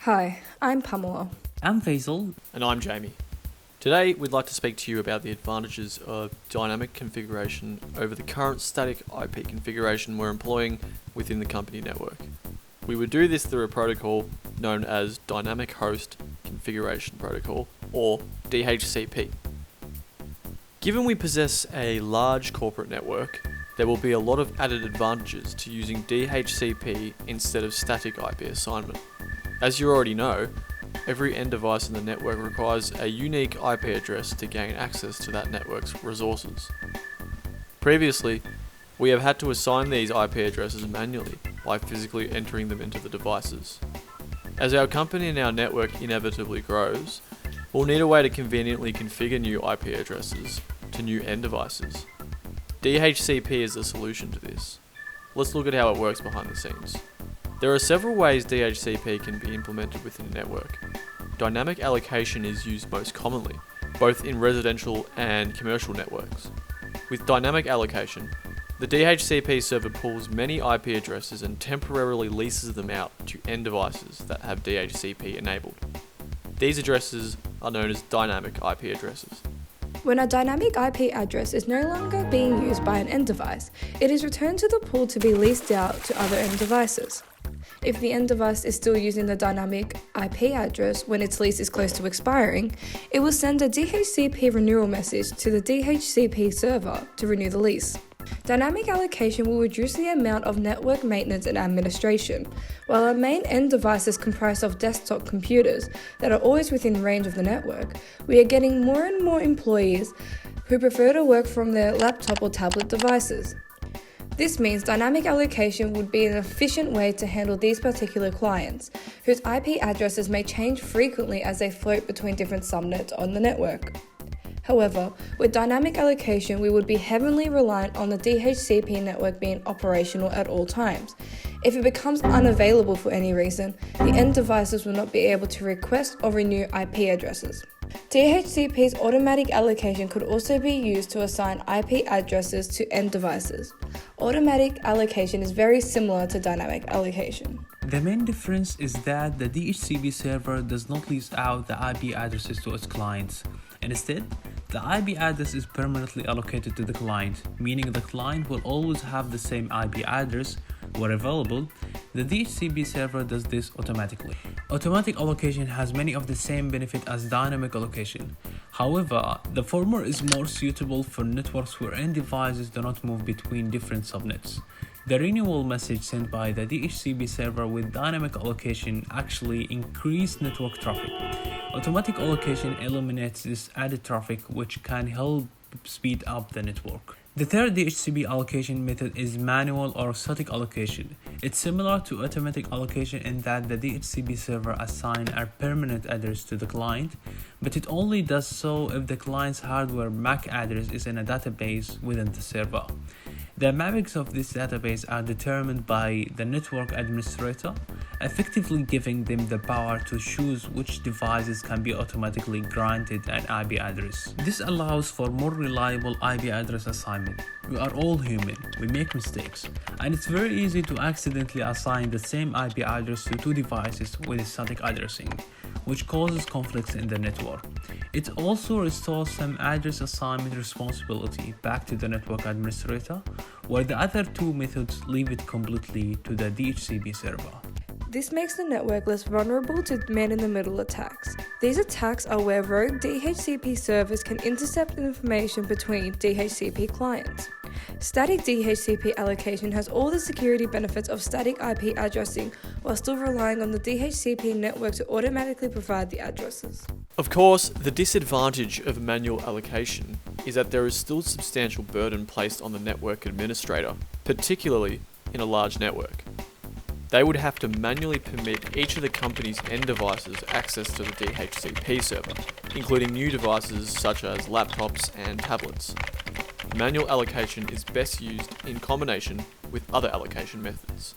Hi, I'm Pamela. I'm Faisal. And I'm Jamie. Today we'd like to speak to you about the advantages of dynamic configuration over the current static IP configuration we're employing within the company network. We would do this through a protocol known as Dynamic Host Configuration Protocol, or DHCP. Given we possess a large corporate network, there will be a lot of added advantages to using DHCP instead of static IP assignment. As you already know, every end device in the network requires a unique IP address to gain access to that network's resources. Previously, we have had to assign these IP addresses manually by physically entering them into the devices. As our company and our network inevitably grows, we'll need a way to conveniently configure new IP addresses to new end devices. DHCP is the solution to this. Let's look at how it works behind the scenes. There are several ways DHCP can be implemented within a network. Dynamic allocation is used most commonly, both in residential and commercial networks. With dynamic allocation, the DHCP server pulls many IP addresses and temporarily leases them out to end devices that have DHCP enabled. These addresses are known as dynamic IP addresses. When a dynamic IP address is no longer being used by an end device, it is returned to the pool to be leased out to other end devices. If the end device is still using the dynamic IP address when its lease is close to expiring, it will send a DHCP renewal message to the DHCP server to renew the lease. Dynamic allocation will reduce the amount of network maintenance and administration. While our main end devices comprise of desktop computers that are always within range of the network, we are getting more and more employees who prefer to work from their laptop or tablet devices. This means dynamic allocation would be an efficient way to handle these particular clients, whose IP addresses may change frequently as they float between different subnets on the network. However, with dynamic allocation, we would be heavily reliant on the DHCP network being operational at all times. If it becomes unavailable for any reason, the end devices will not be able to request or renew IP addresses. DHCP's automatic allocation could also be used to assign IP addresses to end devices. Automatic allocation is very similar to dynamic allocation. The main difference is that the DHCP server does not lease out the IP addresses to its clients. Instead, the IP address is permanently allocated to the client, meaning the client will always have the same IP address. Where available, the DHCP server does this automatically. Automatic allocation has many of the same benefits as dynamic allocation. However, the former is more suitable for networks where end devices do not move between different subnets. The renewal message sent by the DHCP server with dynamic allocation actually increases network traffic. Automatic allocation eliminates this added traffic, which can help speed up the network. The third DHCP allocation method is manual or static allocation. It's similar to automatic allocation in that the DHCP server assigns a permanent address to the client, but it only does so if the client's hardware MAC address is in a database within the server. The mappings of this database are determined by the network administrator, effectively giving them the power to choose which devices can be automatically granted an IP address. This allows for more reliable IP address assignment. We are all human, we make mistakes, and it's very easy to accidentally assign the same IP address to two devices with static addressing, which causes conflicts in the network. It also restores some address assignment responsibility back to the network administrator, where the other two methods leave it completely to the DHCP server. This makes the network less vulnerable to man-in-the-middle attacks. These attacks are where rogue DHCP servers can intercept information between DHCP clients. Static DHCP allocation has all the security benefits of static IP addressing while still relying on the DHCP network to automatically provide the addresses. Of course, the disadvantage of manual allocation is that there is still substantial burden placed on the network administrator, particularly in a large network. They would have to manually permit each of the company's end devices access to the DHCP server, including new devices such as laptops and tablets. Manual allocation is best used in combination with other allocation methods.